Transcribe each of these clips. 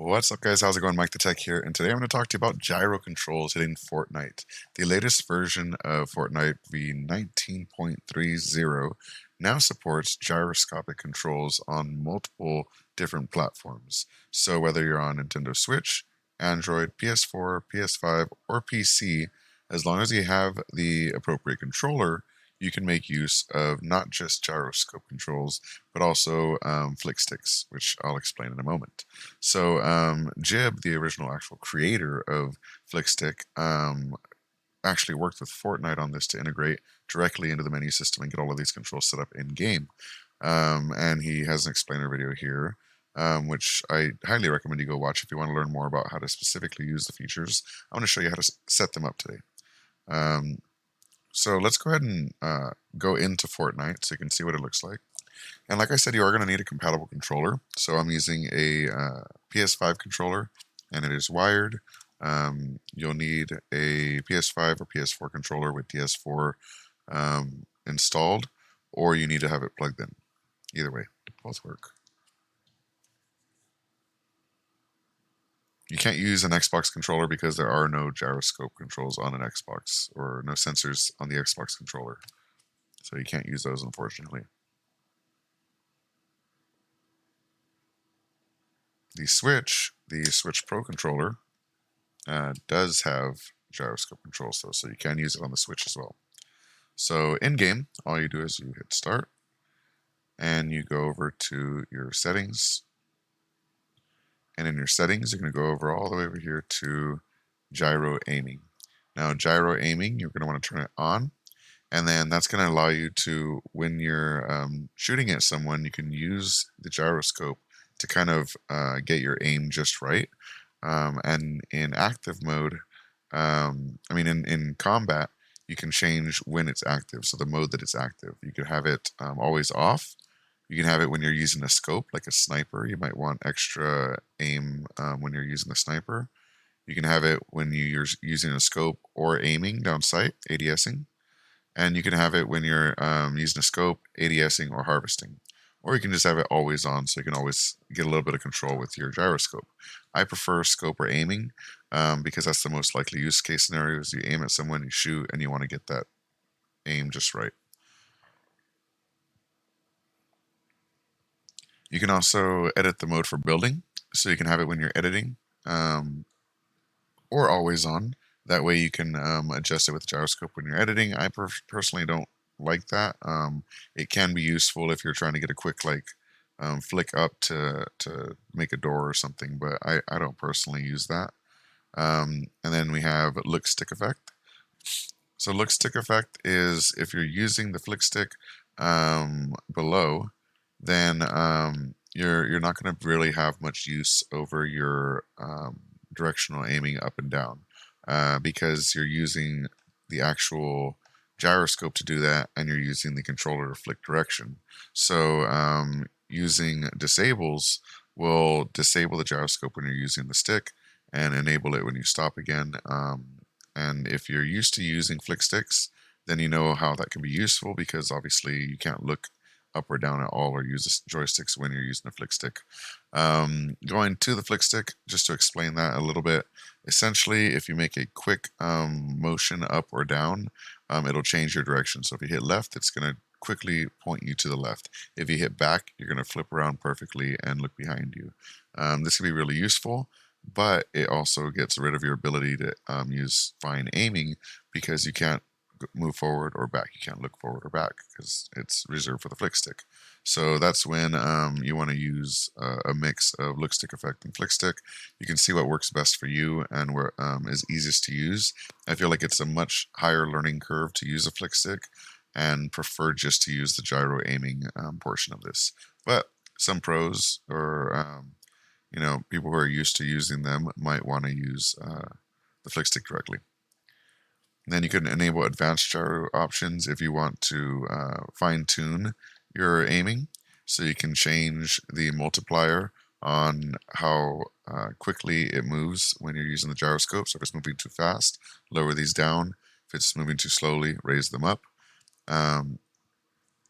What's up, guys? How's it going? MikeTheTech here, and today I'm going to talk to you about gyro controls hitting Fortnite. The latest version of Fortnite v19.30 now supports gyroscopic controls on multiple different platforms. So whether you're on Nintendo Switch, Android, PS4, PS5, or PC, as long as you have the appropriate controller, you can make use of not just gyroscope controls, but also flick sticks, which I'll explain in a moment. So Jib, the original actual creator of Flick Stick, actually worked with Fortnite on this to integrate directly into the menu system and get all of these controls set up in game. And he has an explainer video here, which I highly recommend you go watch if you want to learn more about how to specifically use the features. I want to show you how to set them up today. So let's go ahead and go into Fortnite so you can see what it looks like. And like I said, you are going to need a compatible controller. So I'm using a PS5 controller, and it is wired. You'll need a PS5 or PS4 controller with DS4 installed, or you need to have it plugged in. Either way, both work. You can't use an Xbox controller because there are no gyroscope controls on an Xbox, or no sensors on the Xbox controller. So you can't use those, unfortunately. The Switch Pro controller, does have gyroscope controls though, so you can use it on the Switch as well. So in game, all you do is you hit start, and you go over to your settings. And in your settings, you're going to go all the way over here to Gyro Aiming. Now, Gyro Aiming, you're going to want to turn it on, and then that's going to allow you to, when you're shooting at someone, you can use the gyroscope to kind of get your aim just right. And in active mode, in combat, you can change when it's active, so the mode that it's active. You can have it always off. You can have it when you're using a scope, like a sniper. You might want extra aim when you're using the sniper. You can have it when you're using a scope or aiming down sight, ADSing. And you can have it when you're using a scope, ADSing, or harvesting. Or you can just have it always on, so you can always get a little bit of control with your gyroscope. I prefer scope or aiming because that's the most likely use case scenario. Is you aim at someone, you shoot, and you want to get that aim just right. You can also edit the mode for building, so you can have it when you're editing, or always on. That way you can adjust it with the gyroscope when you're editing. I personally don't like that. It can be useful if you're trying to get a quick flick up to make a door or something, but I don't personally use that. And then we have look stick effect. So look stick effect is if you're using the flick stick below, then you're not going to really have much use over your directional aiming up and down because you're using the actual gyroscope to do that, and you're using the controller to flick direction. So using disables will disable the gyroscope when you're using the stick and enable it when you stop again. And if you're used to using flick sticks, then you know how that can be useful, because obviously you can't look up or down at all or use the joysticks when you're using a flick stick. Going to the flick stick, just to explain that a little bit, essentially if you make a quick motion up or down, it'll change your direction. So if you hit left, it's going to quickly point you to the left. If you hit back, you're going to flip around perfectly and look behind you. This can be really useful, but it also gets rid of your ability to use fine aiming, because you can't move forward or back. You can't look forward or back because it's reserved for the flick stick. So that's when you want to use a mix of look stick effect and flick stick. You can see what works best for you and where is easiest to use. I feel like it's a much higher learning curve to use a flick stick, and prefer just to use the gyro aiming portion of this. But some pros or people who are used to using them might want to use the flick stick directly. And then you can enable advanced gyro options if you want to fine-tune your aiming. So you can change the multiplier on how quickly it moves when you're using the gyroscope. So if it's moving too fast, lower these down. If it's moving too slowly, raise them up. And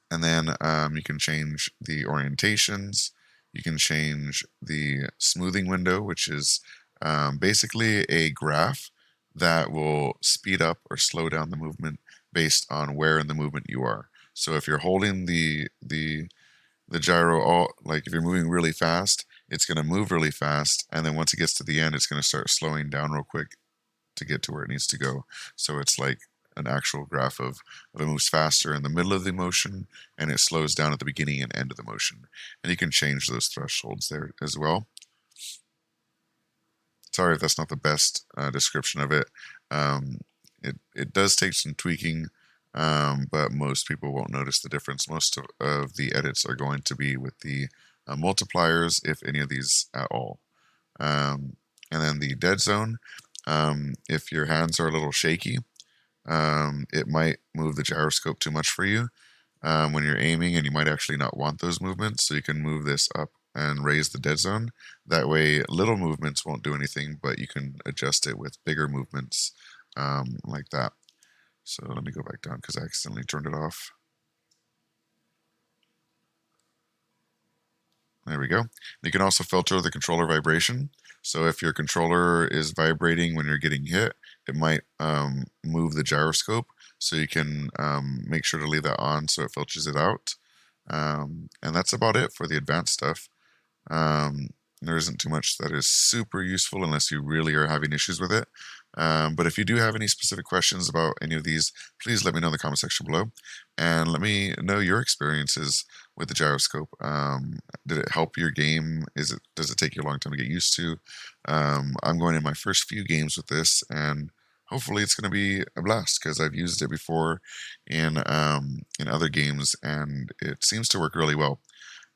then you can change the orientations. You can change the smoothing window, which is basically a graph that will speed up or slow down the movement based on where in the movement you are. So if you're holding the gyro, all like if you're moving really fast, it's going to move really fast, and then once it gets to the end, it's going to start slowing down real quick to get to where it needs to go. So it's like an actual graph of it moves faster in the middle of the motion, and it slows down at the beginning and end of the motion. And you can change those thresholds there as well. Sorry if that's not the best description of it. It does take some tweaking, but most people won't notice the difference. Most of the edits are going to be with the multipliers, if any of these at all. And then the dead zone, if your hands are a little shaky, it might move the gyroscope too much for you when you're aiming, and you might actually not want those movements. So you can move this up and raise the dead zone. That way, little movements won't do anything, but you can adjust it with bigger movements like that. So let me go back down because I accidentally turned it off. There we go. You can also filter the controller vibration. So if your controller is vibrating when you're getting hit, it might move the gyroscope. So you can make sure to leave that on so it filters it out. And that's about it for the advanced stuff. There isn't too much that is super useful unless you really are having issues with it. But if you do have any specific questions about any of these, please let me know in the comment section below, and let me know your experiences with the gyroscope. Did it help your game? Does it take you a long time to get used to? I'm going in my first few games with this, and hopefully it's going to be a blast because I've used it before in other games, and it seems to work really well.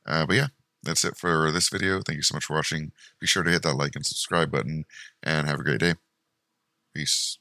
But yeah, that's it for this video. Thank you so much for watching. Be sure to hit that like and subscribe button, and have a great day. Peace.